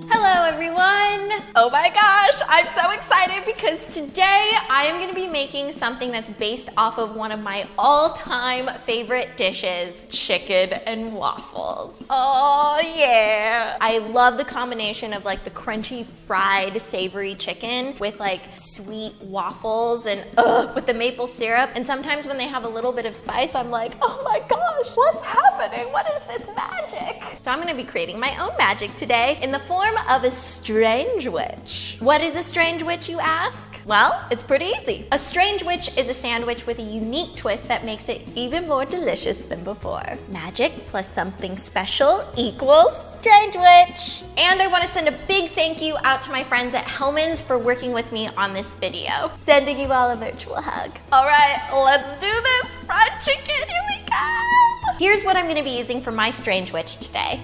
Hello everyone! Oh my gosh, I'm so excited because today I am going to be making something that's based off of one of my all-time favorite dishes, chicken and waffles. Oh yeah! I love the combination of like the crunchy fried savory chicken with like sweet waffles and with the maple syrup. And sometimes when they have a little bit of spice, I'm like, oh my gosh, what's happening? What is this magic? So I'm going to be creating my own magic today in the form of a strange witch. What is a strange witch, you ask? Well, it's pretty easy. A strange witch is a sandwich with a unique twist that makes it even more delicious than before. Magic plus something special equals strange witch. And I want to send a big thank you out to my friends at Hellmann's for working with me on this video. Sending you all a virtual hug. All right, let's do this. Fried chicken, here we go. Here's what I'm going to be using for my strange witch today.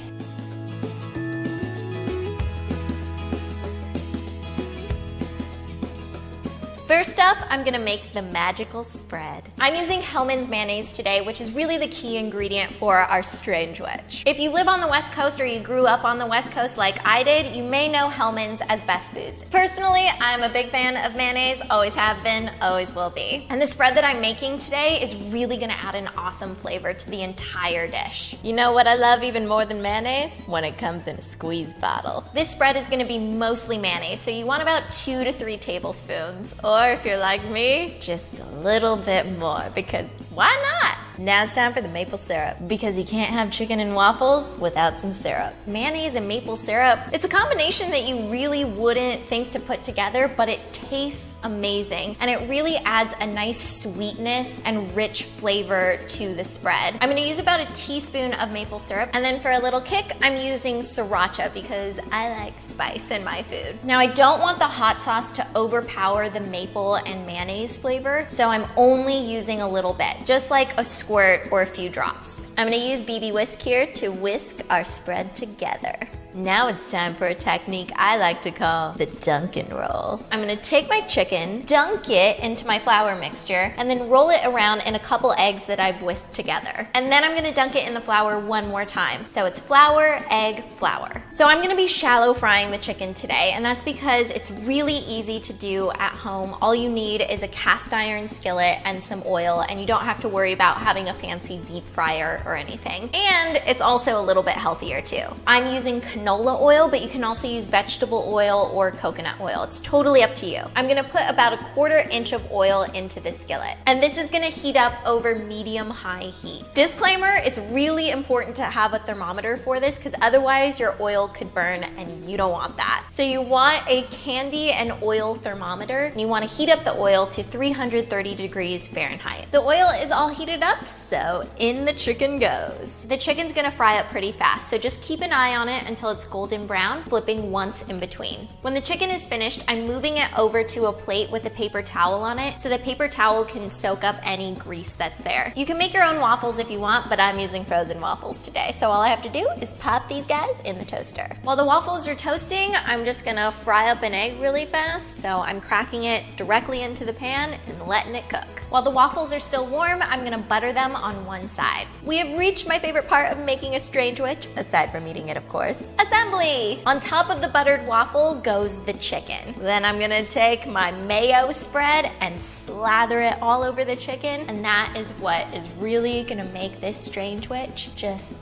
First up, I'm gonna make the magical spread. I'm using Hellmann's mayonnaise today, which is really the key ingredient for our strange witch. If you live on the West Coast or you grew up on the West Coast like I did, you may know Hellmann's as Best Foods. Personally, I'm a big fan of mayonnaise, always have been, always will be. And the spread that I'm making today is really gonna add an awesome flavor to the entire dish. You know what I love even more than mayonnaise? When it comes in a squeeze bottle. This spread is gonna be mostly mayonnaise, so you want about 2 to 3 tablespoons, or if you're like me, just a little bit more, because why not? Now it's time for the maple syrup, because you can't have chicken and waffles without some syrup. Mayonnaise and maple syrup, it's a combination that you really wouldn't think to put together, but it tastes amazing, and it really adds a nice sweetness and rich flavor to the spread. I'm gonna use about a teaspoon of maple syrup, and then for a little kick, I'm using sriracha because I like spice in my food. Now I don't want the hot sauce to overpower the maple and mayonnaise flavor, so I'm only using a little bit, just like a squirt or a few drops. I'm gonna use BB whisk here to whisk our spread together. Now it's time for a technique I like to call the Dunkin' roll. I'm gonna take my chicken, dunk it into my flour mixture, and then roll it around in a couple eggs that I've whisked together. And then I'm gonna dunk it in the flour one more time. So it's flour, egg, flour. So I'm gonna be shallow frying the chicken today, and that's because it's really easy to do at home. All you need is a cast iron skillet and some oil, and you don't have to worry about having a fancy deep fryer or anything. And it's also a little bit healthier too. I'm using canola oil, but you can also use vegetable oil or coconut oil. It's totally up to you. I'm gonna put about a 1/4 inch of oil into the skillet. And this is gonna heat up over medium-high heat. Disclaimer, it's really important to have a thermometer for this because otherwise your oil could burn and you don't want that. So you want a candy and oil thermometer, and you wanna heat up the oil to 330 degrees Fahrenheit. The oil is all heated up, so in the chicken goes. The chicken's gonna fry up pretty fast, so just keep an eye on it until it's golden brown, flipping once in between. When the chicken is finished, I'm moving it over to a plate with a paper towel on it so the paper towel can soak up any grease that's there. You can make your own waffles if you want, but I'm using frozen waffles today, so all I have to do is pop these guys in the toaster. While the waffles are toasting, I'm just gonna fry up an egg really fast, so I'm cracking it directly into the pan and letting it cook. While the waffles are still warm, I'm gonna butter them on one side. We have reached my favorite part of making a strange witch, aside from eating it of course. Assembly! On top of the buttered waffle goes the chicken. Then I'm gonna take my mayo spread and slather it all over the chicken, and that is what is really gonna make this strange witch just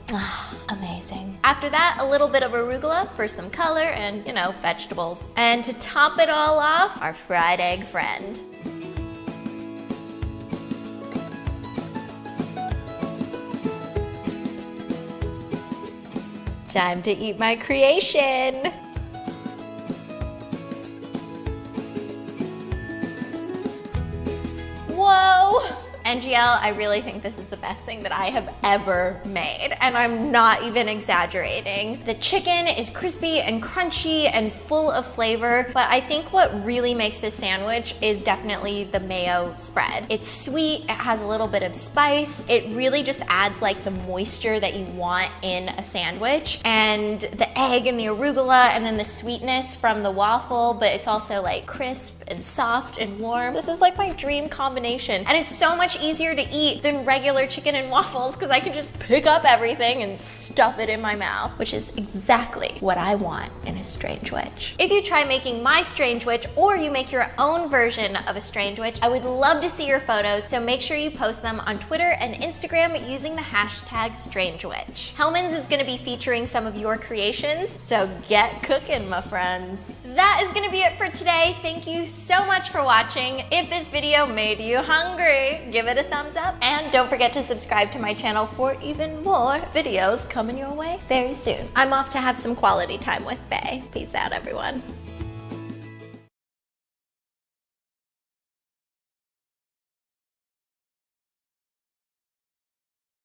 amazing. After that, a little bit of arugula for some color and, you know, vegetables. And to top it all off, our fried egg friend. Time to eat my creation. Whoa! NGL, I really think this is the best thing that I have ever made, and I'm not even exaggerating. The chicken is crispy and crunchy and full of flavor, but I think what really makes this sandwich is definitely the mayo spread. It's sweet, it has a little bit of spice, it really just adds like the moisture that you want in a sandwich, and the egg and the arugula and then the sweetness from the waffle, but it's also like crisp and soft and warm. This is like my dream combination. And it's so much easier to eat than regular chicken and waffles because I can just pick up everything and stuff it in my mouth, which is exactly what I want in a strange witch. If you try making my strange witch or you make your own version of a strange witch, I would love to see your photos, so make sure you post them on Twitter and Instagram using the hashtag StrangeWitch. Hellmann's is gonna be featuring some of your creations, so get cooking, my friends. That is gonna be it for today. Thank you so much for watching. If this video made you hungry, give it a thumbs up, and don't forget to subscribe to my channel for even more videos coming your way very soon. I'm off to have some quality time with Bae. Peace out, everyone.